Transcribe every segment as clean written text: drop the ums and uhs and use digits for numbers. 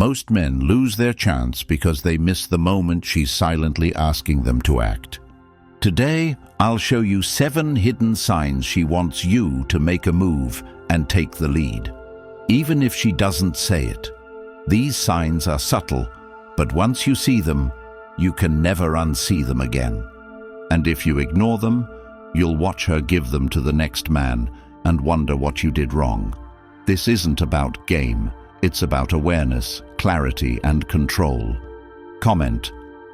Most men lose their chance because they miss the moment she's silently asking them to act. Today, I'll show you 7 hidden signs she wants you to make a move and take the lead, even if she doesn't say it. These signs are subtle, but once you see them, you can never unsee them again. And if you ignore them, you'll watch her give them to the next man and wonder what you did wrong. This isn't about game, it's about awareness, clarity, and control. Comment,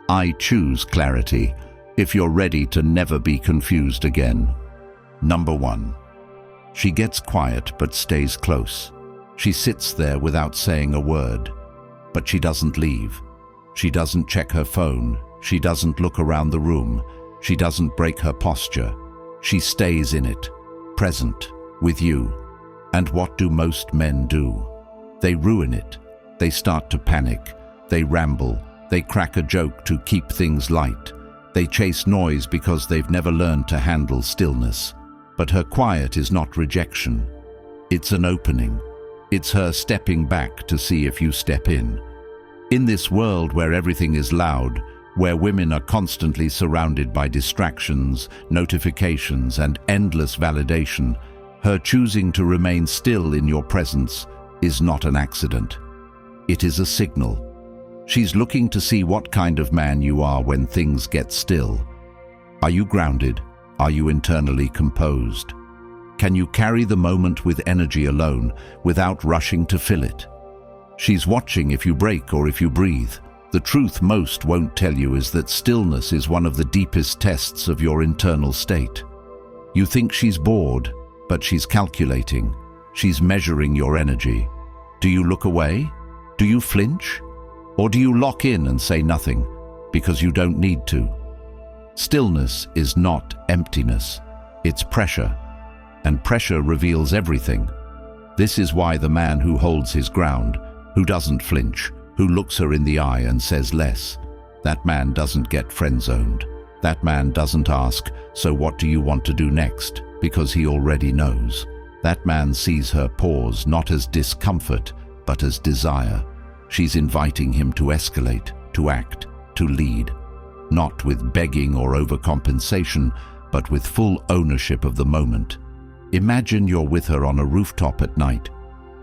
I choose clarity, if you're ready to never be confused again. Number 1. She gets quiet but stays close. She sits there without saying a word, but she doesn't leave. She doesn't check her phone. She doesn't look around the room. She doesn't break her posture. She stays in it, present, with you. And what do most men do? They ruin it. They start to panic. They ramble. They crack a joke to keep things light. They chase noise because they've never learned to handle stillness. But her quiet is not rejection. It's an opening. It's her stepping back to see if you step in. In this world where everything is loud, where women are constantly surrounded by distractions, notifications, and endless validation, her choosing to remain still in your presence is not an accident. It is a signal. She's looking to see what kind of man you are when things get still. Are you grounded? Are you internally composed? Can you carry the moment with energy alone, without rushing to fill it? She's watching if you break or if you breathe. The truth most won't tell you is that stillness is one of the deepest tests of your internal state. You think she's bored, but she's calculating. She's measuring your energy. Do you look away? Do you flinch? Or do you lock in and say nothing because you don't need to? Stillness is not emptiness. It's pressure. And pressure reveals everything. This is why the man who holds his ground, who doesn't flinch, who looks her in the eye and says less, that man doesn't get friend-zoned. That man doesn't ask, so what do you want to do next? Because he already knows. That man sees her pause not as discomfort, but as desire. She's inviting him to escalate, to act, to lead. Not with begging or overcompensation, but with full ownership of the moment. Imagine you're with her on a rooftop at night.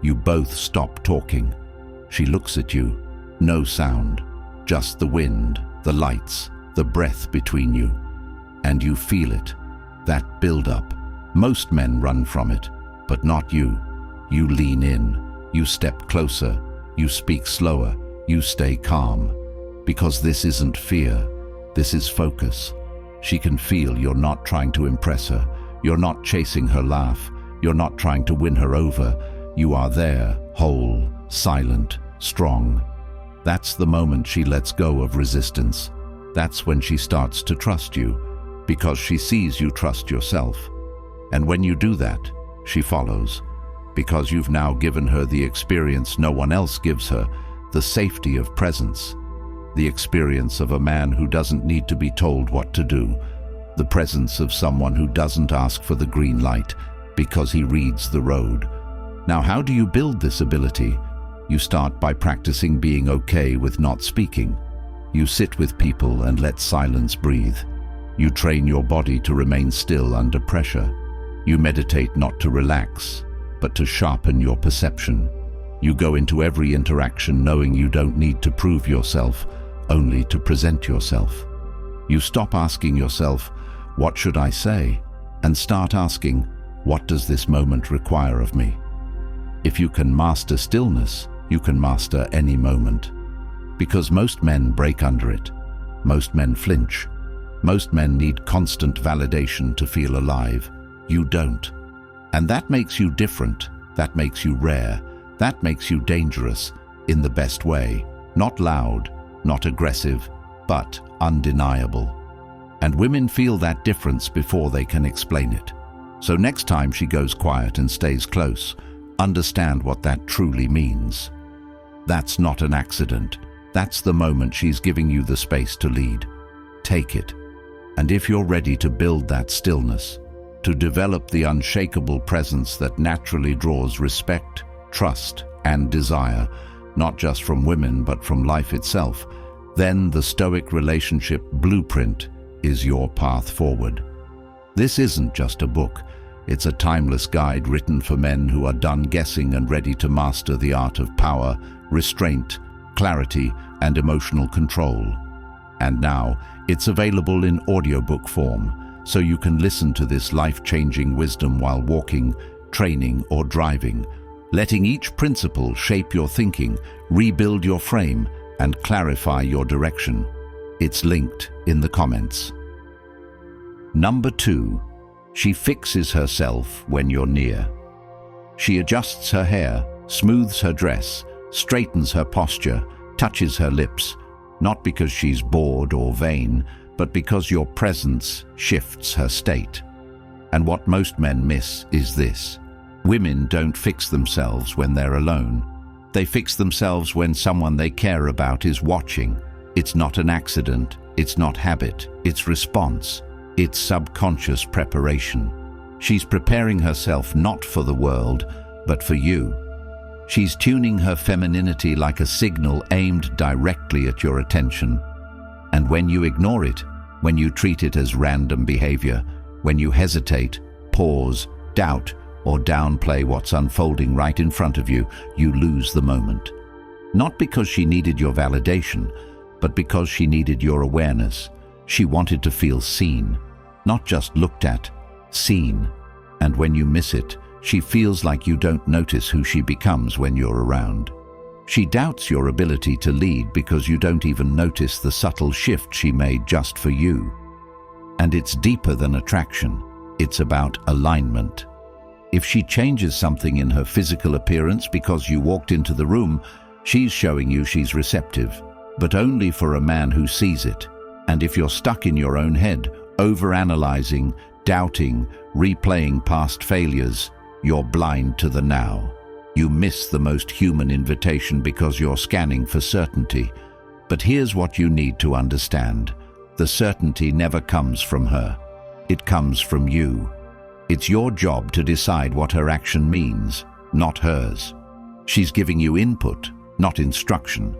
You both stop talking. She looks at you. No sound, just the wind, the lights, the breath between you. And you feel it, that build-up. Most men run from it, but not you. You lean in, you step closer, you speak slower, you stay calm. Because this isn't fear, this is focus. She can feel you're not trying to impress her. You're not chasing her laugh. You're not trying to win her over. You are there, whole, silent, strong. That's the moment she lets go of resistance. That's when she starts to trust you, because she sees you trust yourself. And when you do that, she follows, because you've now given her the experience no one else gives her, the safety of presence, the experience of a man who doesn't need to be told what to do, the presence of someone who doesn't ask for the green light because he reads the road. Now, how do you build this ability? You start by practicing being okay with not speaking. You sit with people and let silence breathe. You train your body to remain still under pressure. You meditate not to relax, but to sharpen your perception. You go into every interaction knowing you don't need to prove yourself, only to present yourself. You stop asking yourself, what should I say? And start asking, what does this moment require of me? If you can master stillness, you can master any moment. Because most men break under it. Most men flinch. Most men need constant validation to feel alive. You don't. And that makes you different. That makes you rare. That makes you dangerous, in the best way. Not loud, not aggressive, but undeniable. And women feel that difference before they can explain it. So next time she goes quiet and stays close, understand what that truly means. That's not an accident. That's the moment she's giving you the space to lead. Take it. And if you're ready to build that stillness, to develop the unshakable presence that naturally draws respect, trust, and desire, not just from women but from life itself, then the Stoic relationship blueprint is your path forward. This isn't just a book. It's a timeless guide written for men who are done guessing and ready to master the art of power, restraint, clarity, and emotional control. And now, it's available in audiobook form, so you can listen to this life-changing wisdom while walking, training, or driving, letting each principle shape your thinking, rebuild your frame, and clarify your direction. It's linked in the comments. Number 2. She fixes herself when you're near. She adjusts her hair, smooths her dress, straightens her posture, touches her lips, not because she's bored or vain, but because your presence shifts her state. And what most men miss is this. Women don't fix themselves when they're alone. They fix themselves when someone they care about is watching. It's not an accident, it's not habit, it's response. It's subconscious preparation. She's preparing herself not for the world, but for you. She's tuning her femininity like a signal aimed directly at your attention. And when you ignore it, when you treat it as random behavior, when you hesitate, pause, doubt, or downplay what's unfolding right in front of you, you lose the moment. Not because she needed your validation, but because she needed your awareness. She wanted to feel seen. Not just looked at, seen. And when you miss it, she feels like you don't notice who she becomes when you're around. She doubts your ability to lead because you don't even notice the subtle shift she made just for you. And it's deeper than attraction. It's about alignment. If she changes something in her physical appearance because you walked into the room, she's showing you she's receptive, but only for a man who sees it. And if you're stuck in your own head, overanalyzing, doubting, replaying past failures, you're blind to the now. You miss the most human invitation because you're scanning for certainty. But here's what you need to understand. The certainty never comes from her. It comes from you. It's your job to decide what her action means, not hers. She's giving you input, not instruction.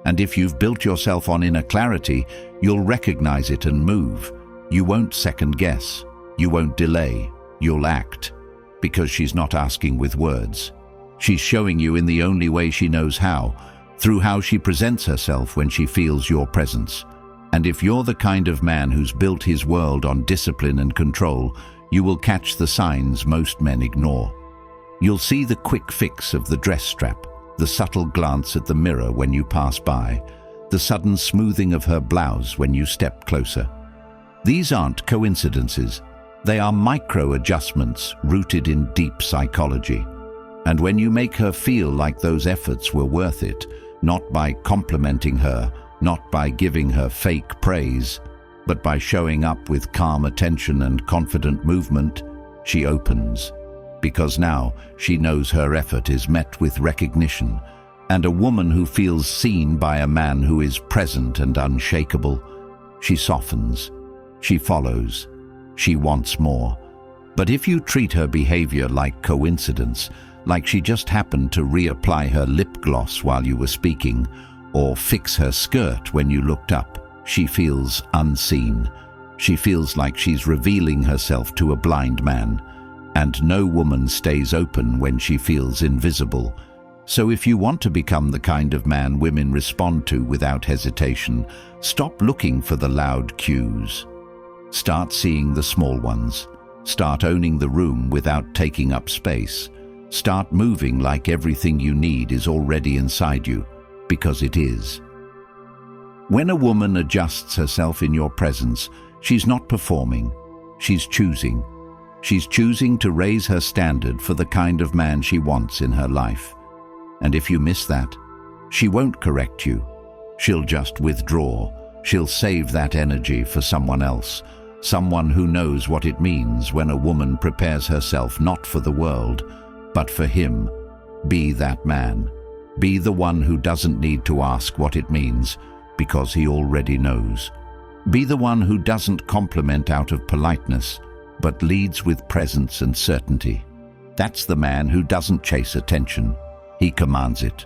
And if you've built yourself on inner clarity, you'll recognize it and move. You won't second guess. You won't delay. You'll act. Because she's not asking with words. She's showing you in the only way she knows how, through how she presents herself when she feels your presence. And if you're the kind of man who's built his world on discipline and control, you will catch the signs most men ignore. You'll see the quick fix of the dress strap, the subtle glance at the mirror when you pass by, the sudden smoothing of her blouse when you step closer. These aren't coincidences. They are micro-adjustments rooted in deep psychology. And when you make her feel like those efforts were worth it, not by complimenting her, not by giving her fake praise, but by showing up with calm attention and confident movement, she opens. Because now she knows her effort is met with recognition, and a woman who feels seen by a man who is present and unshakable, she softens. She follows. She wants more. But if you treat her behavior like coincidence, like she just happened to reapply her lip gloss while you were speaking, or fix her skirt when you looked up, she feels unseen. She feels like she's revealing herself to a blind man. And no woman stays open when she feels invisible. So if you want to become the kind of man women respond to without hesitation, stop looking for the loud cues. Start seeing the small ones. Start owning the room without taking up space. Start moving like everything you need is already inside you, because it is. When a woman adjusts herself in your presence, she's not performing. She's choosing. She's choosing to raise her standard for the kind of man she wants in her life. And if you miss that, she won't correct you. She'll just withdraw. She'll save that energy for someone else. Someone who knows what it means when a woman prepares herself not for the world, but for him. Be that man. Be the one who doesn't need to ask what it means, because he already knows. Be the one who doesn't compliment out of politeness, but leads with presence and certainty. That's the man who doesn't chase attention. He commands it.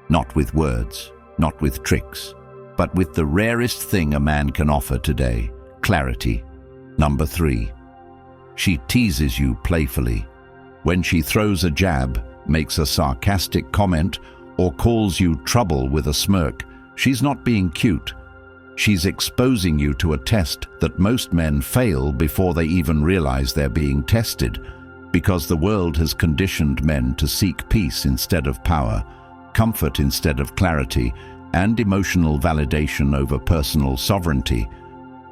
Not with words, not with tricks, but with the rarest thing a man can offer today: clarity. Number 3. She teases you playfully. When she throws a jab, makes a sarcastic comment, or calls you trouble with a smirk, she's not being cute. She's exposing you to a test that most men fail before they even realize they're being tested, because the world has conditioned men to seek peace instead of power, comfort instead of clarity, and emotional validation over personal sovereignty.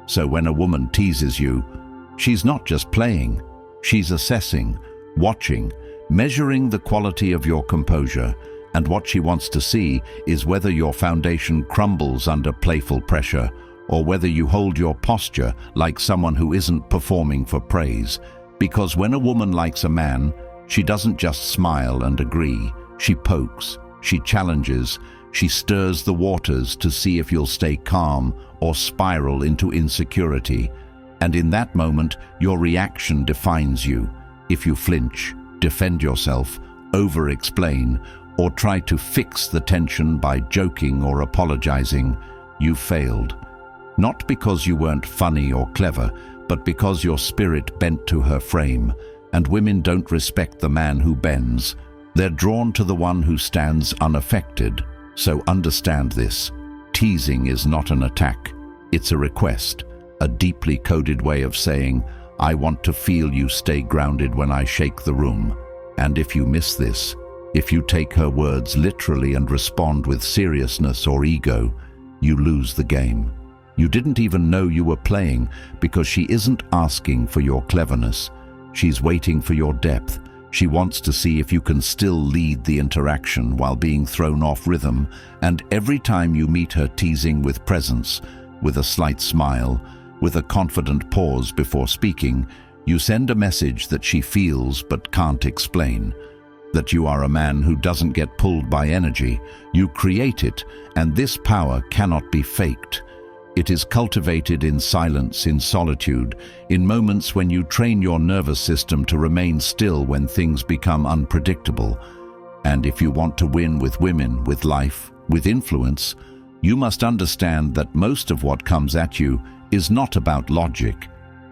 So when a woman teases you, she's not just playing, she's assessing, watching, measuring the quality of your composure, and what she wants to see is whether your foundation crumbles under playful pressure, or whether you hold your posture like someone who isn't performing for praise. Because when a woman likes a man, she doesn't just smile and agree. She pokes, she challenges, she stirs the waters to see if you'll stay calm or spiral into insecurity. And in that moment, your reaction defines you. If you flinch, defend yourself, over-explain, or try to fix the tension by joking or apologizing, you failed. Not because you weren't funny or clever, but because your spirit bent to her frame. And women don't respect the man who bends. They're drawn to the one who stands unaffected. So understand this: teasing is not an attack. It's a request, a deeply coded way of saying, I want to feel you stay grounded when I shake the room. And if you miss this, if you take her words literally and respond with seriousness or ego, you lose the game. You didn't even know you were playing, because she isn't asking for your cleverness. She's waiting for your depth. She wants to see if you can still lead the interaction while being thrown off rhythm. And every time you meet her teasing with presence, with a slight smile, with a confident pause before speaking, you send a message that she feels but can't explain. That you are a man who doesn't get pulled by energy. You create it, and this power cannot be faked. It is cultivated in silence, in solitude, in moments when you train your nervous system to remain still when things become unpredictable. And if you want to win with women, with life, with influence, you must understand that most of what comes at you is not about logic.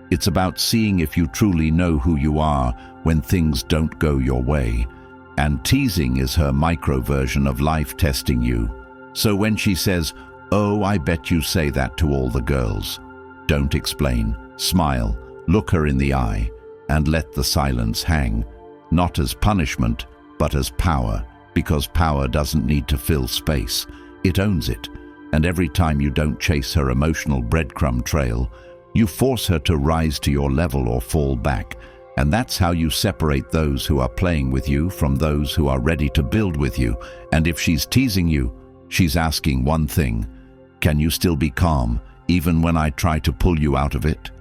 It's about seeing if you truly know who you are when things don't go your way. And teasing is her micro version of life testing you. So when she says, "Oh, I bet you say that to all the girls," don't explain. Smile, look her in the eye, and let the silence hang. Not as punishment, but as power. Because power doesn't need to fill space. It owns it. And every time you don't chase her emotional breadcrumb trail, you force her to rise to your level or fall back. And that's how you separate those who are playing with you from those who are ready to build with you. And if she's teasing you, she's asking one thing: can you still be calm, even when I try to pull you out of it?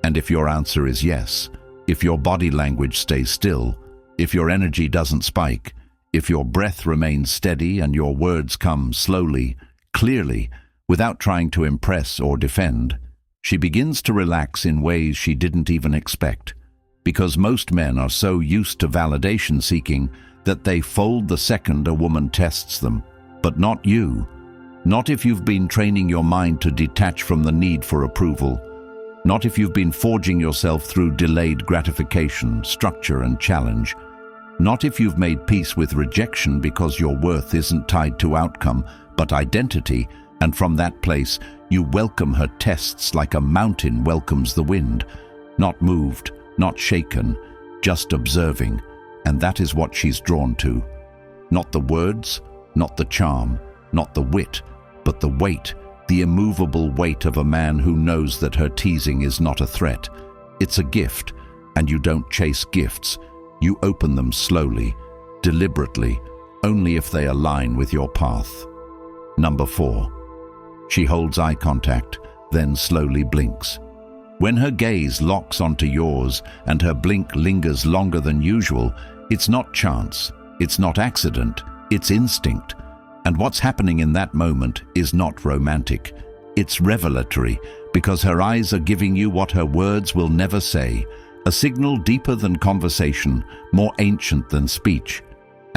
And if your answer is yes, if your body language stays still, if your energy doesn't spike, if your breath remains steady and your words come slowly, clearly, without trying to impress or defend, she begins to relax in ways she didn't even expect. Because most men are so used to validation seeking that they fold the second a woman tests them. But not you. Not if you've been training your mind to detach from the need for approval. Not if you've been forging yourself through delayed gratification, structure, and challenge. Not if you've made peace with rejection because your worth isn't tied to outcome, but identity, and from that place, you welcome her tests like a mountain welcomes the wind. Not moved, not shaken, just observing. And that is what she's drawn to. Not the words, not the charm, not the wit, but the weight, the immovable weight of a man who knows that her teasing is not a threat. It's a gift, and you don't chase gifts. You open them slowly, deliberately, only if they align with your path. Number 4. She holds eye contact, then slowly blinks. When her gaze locks onto yours and her blink lingers longer than usual, it's not chance, it's not accident, it's instinct. And what's happening in that moment is not romantic. It's revelatory, because her eyes are giving you what her words will never say, a signal deeper than conversation, more ancient than speech.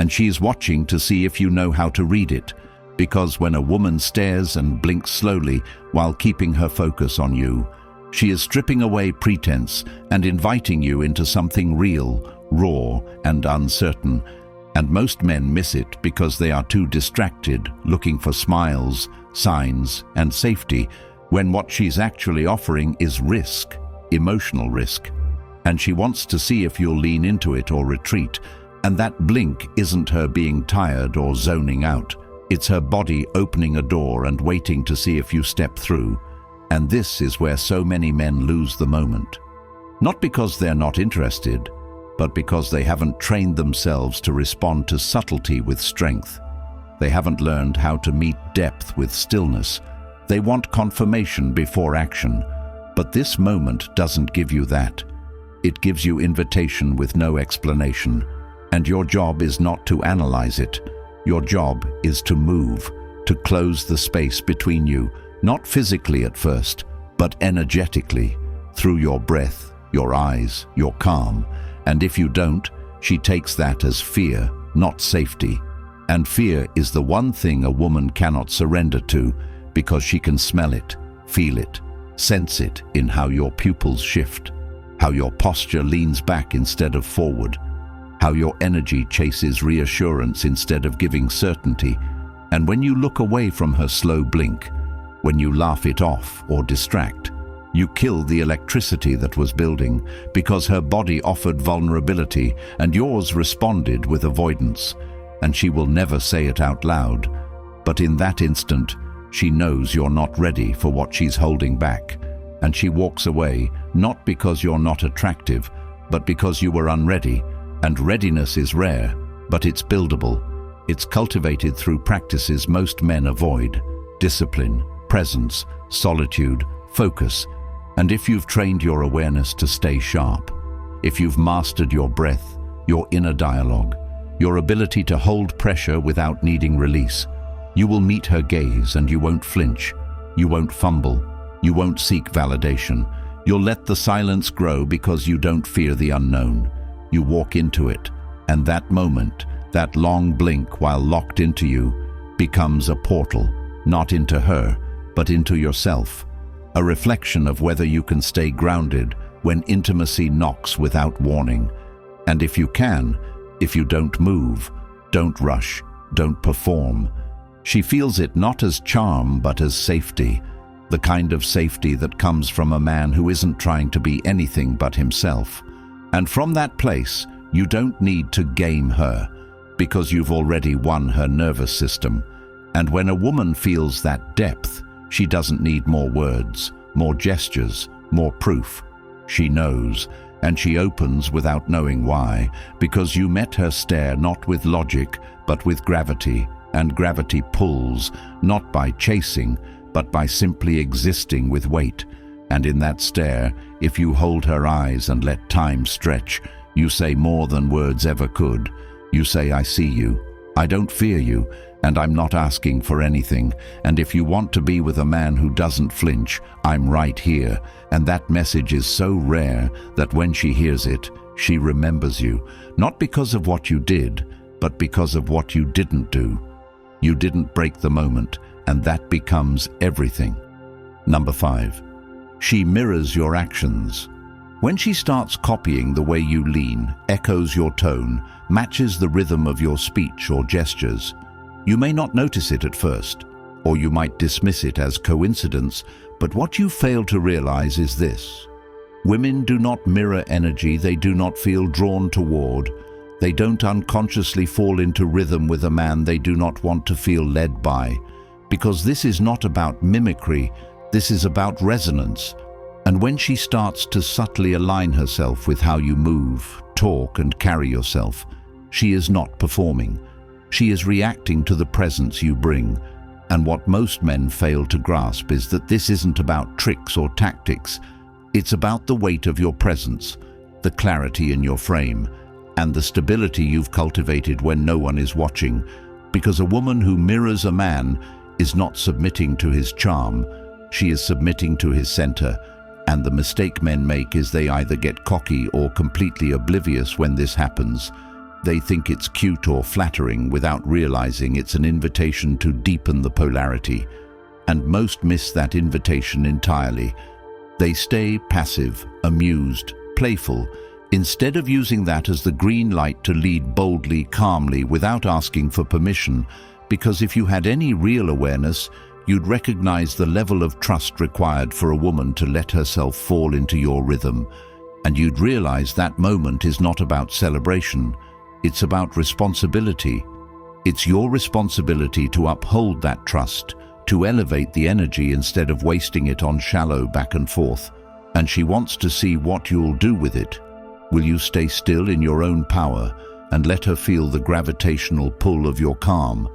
and she is watching to see if you know how to read it. Because when a woman stares and blinks slowly while keeping her focus on you, she is stripping away pretense and inviting you into something real, raw, and uncertain. And most men miss it because they are too distracted, looking for smiles, signs, and safety, when what she's actually offering is risk, emotional risk. And she wants to see if you'll lean into it or retreat. And that blink isn't her being tired or zoning out. It's her body opening a door and waiting to see if you step through. And this is where so many men lose the moment. Not because they're not interested, but because they haven't trained themselves to respond to subtlety with strength. They haven't learned how to meet depth with stillness. They want confirmation before action. But this moment doesn't give you that. It gives you invitation with no explanation. And your job is not to analyze it. Your job is to move, to close the space between you, not physically at first, but energetically, through your breath, your eyes, your calm. And if you don't, she takes that as fear, not safety. And fear is the one thing a woman cannot surrender to, because she can smell it, feel it, sense it in how your pupils shift, how your posture leans back instead of forward, how your energy chases reassurance instead of giving certainty. And when you look away from her slow blink, when you laugh it off or distract, you kill the electricity that was building, because her body offered vulnerability and yours responded with avoidance. And she will never say it out loud, but in that instant, she knows you're not ready for what she's holding back. And she walks away, not because you're not attractive, but because you were unready. And readiness is rare, but it's buildable. It's cultivated through practices most men avoid: discipline, presence, solitude, focus. And if you've trained your awareness to stay sharp, if you've mastered your breath, your inner dialogue, your ability to hold pressure without needing release, you will meet her gaze and you won't flinch, you won't fumble, you won't seek validation. You'll let the silence grow because you don't fear the unknown. You walk into it, and that moment, that long blink while locked into you, becomes a portal, not into her, but into yourself. A reflection of whether you can stay grounded when intimacy knocks without warning. And if you can, if you don't move, don't rush, don't perform. She feels it not as charm but as safety, the kind of safety that comes from a man who isn't trying to be anything but himself. And from that place, you don't need to game her, because you've already won her nervous system. And when a woman feels that depth, she doesn't need more words, more gestures, more proof. She knows, and she opens without knowing why, because you met her stare not with logic, but with gravity, and gravity pulls, not by chasing, but by simply existing with weight. And in that stare, if you hold her eyes and let time stretch, you say more than words ever could. You say, I see you, I don't fear you, and I'm not asking for anything. And if you want to be with a man who doesn't flinch, I'm right here. And that message is so rare that when she hears it, she remembers you, not because of what you did, but because of what you didn't do. You didn't break the moment, and that becomes everything. Number 5. She mirrors your actions. When she starts copying the way you lean, echoes your tone, matches the rhythm of your speech or gestures, you may not notice it at first, or you might dismiss it as coincidence, but what you fail to realize is this. Women do not mirror energy they do not feel drawn toward. They don't unconsciously fall into rhythm with a man they do not want to feel led by, because this is not about mimicry, this is about resonance. And when she starts to subtly align herself with how you move, talk, and carry yourself, she is not performing. She is reacting to the presence you bring. And what most men fail to grasp is that this isn't about tricks or tactics. It's about the weight of your presence, the clarity in your frame, and the stability you've cultivated when no one is watching. Because a woman who mirrors a man is not submitting to his charm, she is submitting to his center. And the mistake men make is they either get cocky or completely oblivious when this happens. They think it's cute or flattering without realizing it's an invitation to deepen the polarity. And most miss that invitation entirely. They stay passive, amused, playful, instead of using that as the green light to lead boldly, calmly, without asking for permission, because if you had any real awareness, you'd recognize the level of trust required for a woman to let herself fall into your rhythm, and you'd realize that moment is not about celebration, it's about responsibility. It's your responsibility to uphold that trust, to elevate the energy instead of wasting it on shallow back and forth. And she wants to see what you'll do with it. Will you stay still in your own power and let her feel the gravitational pull of your calm?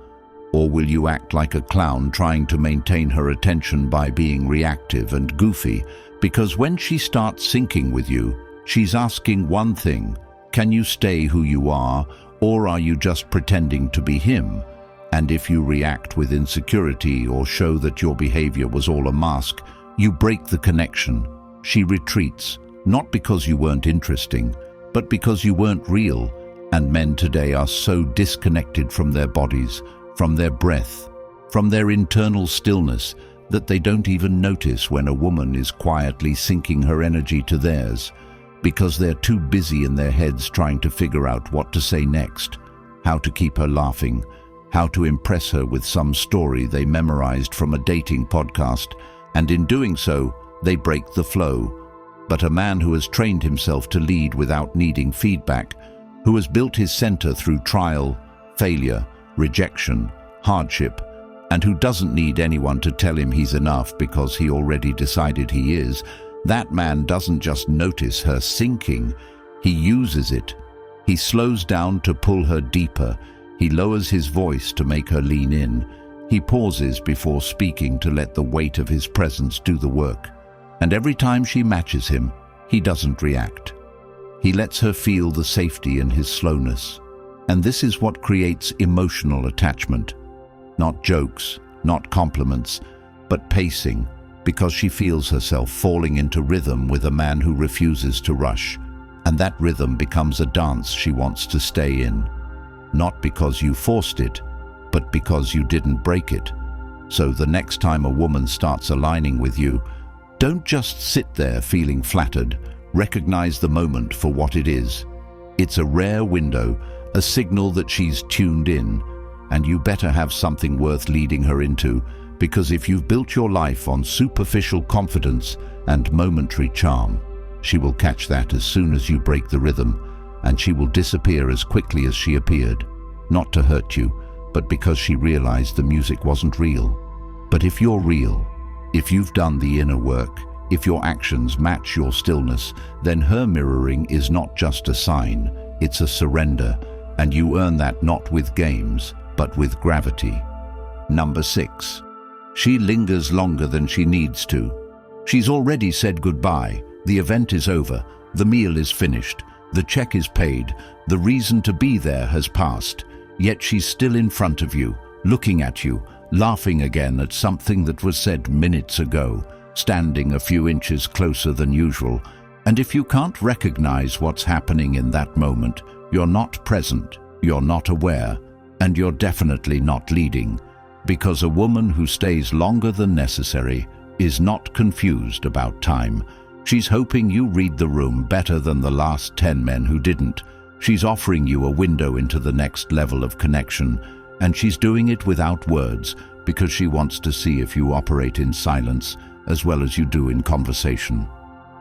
Or will you act like a clown trying to maintain her attention by being reactive and goofy? Because when she starts syncing with you, she's asking one thing: can you stay who you are, or are you just pretending to be him? And if you react with insecurity or show that your behavior was all a mask, you break the connection. She retreats, not because you weren't interesting, but because you weren't real. And men today are so disconnected from their bodies, from their breath, from their internal stillness, that they don't even notice when a woman is quietly sinking her energy to theirs, because they're too busy in their heads trying to figure out what to say next, how to keep her laughing, how to impress her with some story they memorized from a dating podcast, and in doing so, they break the flow. But a man who has trained himself to lead without needing feedback, who has built his center through trial, failure, rejection, hardship, and who doesn't need anyone to tell him he's enough because he already decided he is, that man doesn't just notice her sinking, he uses it. He slows down to pull her deeper. He lowers his voice to make her lean in. He pauses before speaking to let the weight of his presence do the work. And every time she matches him, he doesn't react. He lets her feel the safety in his slowness. And this is what creates emotional attachment. Not jokes, not compliments, but pacing, because she feels herself falling into rhythm with a man who refuses to rush. And that rhythm becomes a dance she wants to stay in. Not because you forced it, but because you didn't break it. So the next time a woman starts aligning with you, don't just sit there feeling flattered. Recognize the moment for what it is. It's a rare window, a signal that she's tuned in, and you better have something worth leading her into, because if you've built your life on superficial confidence and momentary charm, she will catch that as soon as you break the rhythm, and she will disappear as quickly as she appeared, not to hurt you, but because she realized the music wasn't real. But if you're real, if you've done the inner work, if your actions match your stillness, then her mirroring is not just a sign, it's a surrender, and you earn that not with games, but with gravity. Number 6. She lingers longer than she needs to. She's already said goodbye, the event is over, the meal is finished, the check is paid, the reason to be there has passed, yet she's still in front of you, looking at you, laughing again at something that was said minutes ago, standing a few inches closer than usual. And if you can't recognize what's happening in that moment, you're not present, you're not aware, and you're definitely not leading, because a woman who stays longer than necessary is not confused about time. She's hoping you read the room better than the last 10 men who didn't. She's offering you a window into the next level of connection, and she's doing it without words because she wants to see if you operate in silence as well as you do in conversation.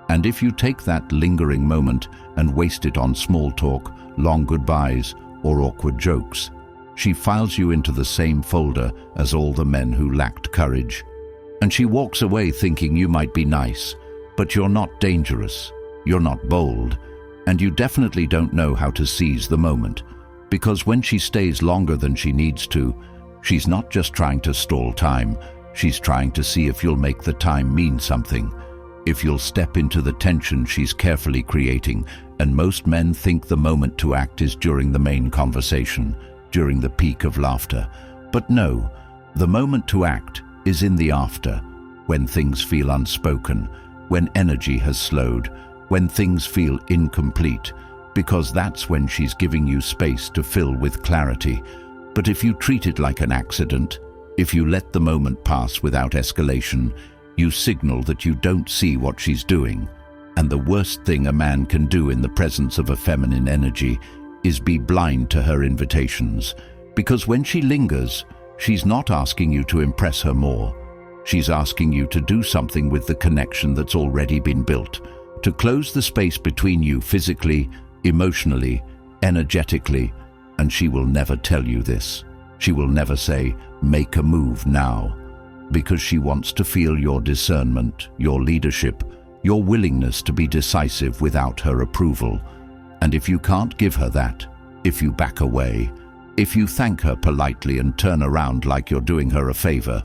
And if you take that lingering moment and waste it on small talk, long goodbyes, or awkward jokes, she files you into the same folder as all the men who lacked courage. And she walks away thinking you might be nice, but you're not dangerous, you're not bold, and you definitely don't know how to seize the moment. Because when she stays longer than she needs to, she's not just trying to stall time, she's trying to see if you'll make the time mean something, if you'll step into the tension she's carefully creating. And most men think the moment to act is during the main conversation, during the peak of laughter. But no, the moment to act is in the after, when things feel unspoken, when energy has slowed, when things feel incomplete, because that's when she's giving you space to fill with clarity. But if you treat it like an accident, if you let the moment pass without escalation, you signal that you don't see what she's doing. And the worst thing a man can do in the presence of a feminine energy is be blind to her invitations. Because when she lingers, she's not asking you to impress her more. She's asking you to do something with the connection that's already been built, to close the space between you physically, emotionally, energetically, and she will never tell you this. She will never say, "Make a move now," because she wants to feel your discernment, your leadership, your willingness to be decisive without her approval. And if you can't give her that, if you back away, if you thank her politely and turn around like you're doing her a favor,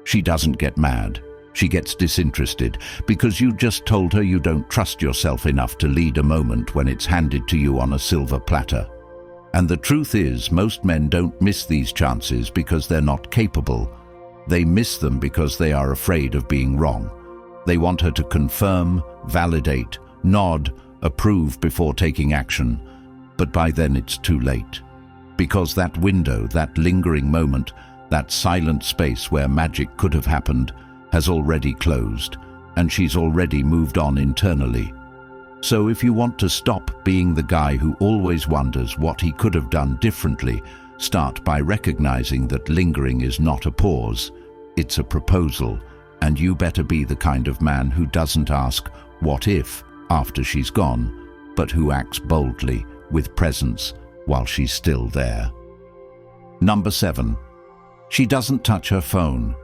she doesn't get mad. She gets disinterested because you just told her you don't trust yourself enough to lead a moment when it's handed to you on a silver platter. And the truth is, most men don't miss these chances because they're not capable. They miss them because they are afraid of being wrong. They want her to confirm, validate, nod, approve before taking action. But by then it's too late. Because that window, that lingering moment, that silent space where magic could have happened, has already closed, and she's already moved on internally. So if you want to stop being the guy who always wonders what he could have done differently, start by recognizing that lingering is not a pause, it's a proposal, and you better be the kind of man who doesn't ask, "What if?" after she's gone, but who acts boldly, with presence, while she's still there. Number 7. She doesn't touch her phone.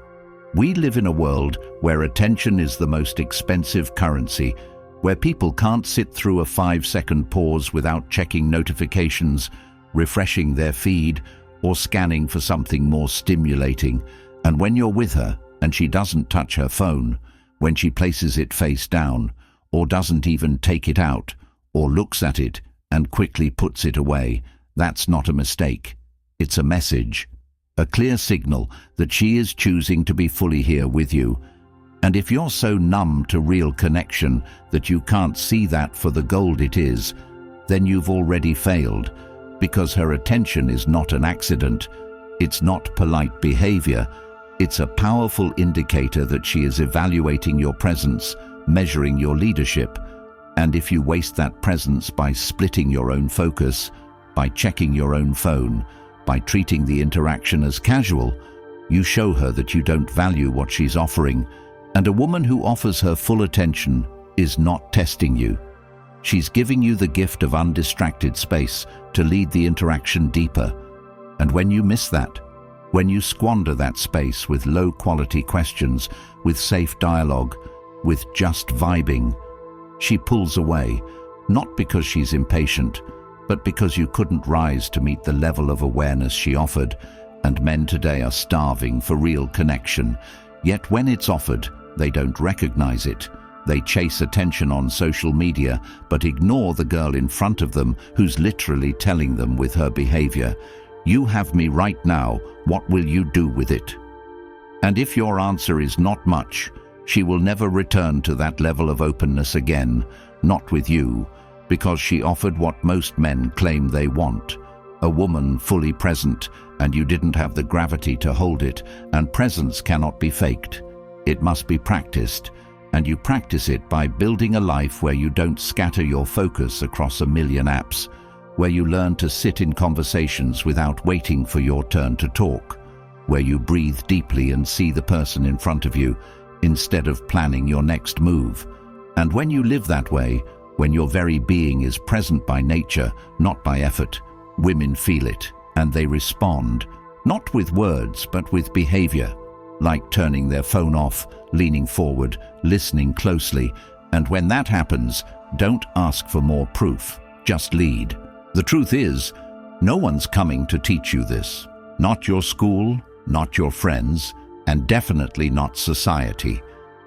We live in a world where attention is the most expensive currency, where people can't sit through a 5-second pause without checking notifications, refreshing their feed, or scanning for something more stimulating. And when you're with her and she doesn't touch her phone, when she places it face down, or doesn't even take it out, or looks at it and quickly puts it away, that's not a mistake. It's a message, a clear signal that she is choosing to be fully here with you. And if you're so numb to real connection that you can't see that for the gold it is, then you've already failed, because her attention is not an accident. It's not polite behavior. It's a powerful indicator that she is evaluating your presence, measuring your leadership. And if you waste that presence by splitting your own focus, by checking your own phone, by treating the interaction as casual, you show her that you don't value what she's offering. And a woman who offers her full attention is not testing you. She's giving you the gift of undistracted space to lead the interaction deeper. And when you miss that, when you squander that space with low-quality questions, with safe dialogue, with just vibing, she pulls away, not because she's impatient, but because you couldn't rise to meet the level of awareness she offered. And men today are starving for real connection. Yet when it's offered, they don't recognize it. They chase attention on social media, but ignore the girl in front of them who's literally telling them with her behavior, "You have me right now, what will you do with it?" And if your answer is not much, she will never return to that level of openness again, not with you, because she offered what most men claim they want. A woman fully present, and you didn't have the gravity to hold it, and presence cannot be faked. It must be practiced, and you practice it by building a life where you don't scatter your focus across a million apps, where you learn to sit in conversations without waiting for your turn to talk, where you breathe deeply and see the person in front of you instead of planning your next move. And when you live that way, when your very being is present by nature, not by effort, women feel it, and they respond, not with words, but with behavior, like turning their phone off, leaning forward, listening closely. And when that happens, don't ask for more proof, just lead. The truth is, no one's coming to teach you this. Not your school, not your friends, and definitely not society.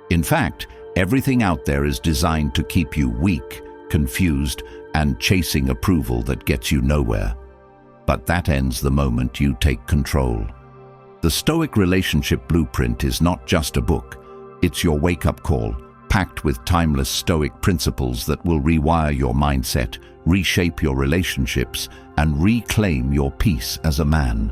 In fact, everything out there is designed to keep you weak, confused, and chasing approval that gets you nowhere. But that ends the moment you take control. The Stoic Relationship Blueprint is not just a book. It's your wake-up call, packed with timeless Stoic principles that will rewire your mindset, reshape your relationships, and reclaim your peace as a man.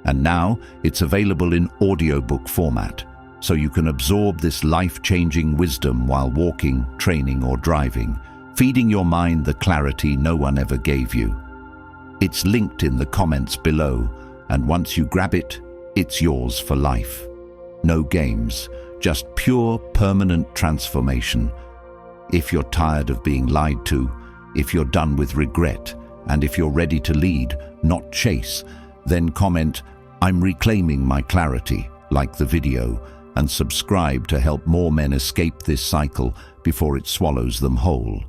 And now it's available in audiobook format, so you can absorb this life-changing wisdom while walking, training, or driving, feeding your mind the clarity no one ever gave you. It's linked in the comments below, and once you grab it, it's yours for life. No games, just pure, permanent transformation. If you're tired of being lied to, if you're done with regret, and if you're ready to lead, not chase, then comment, "I'm reclaiming my clarity," like the video, and subscribe to help more men escape this cycle before it swallows them whole.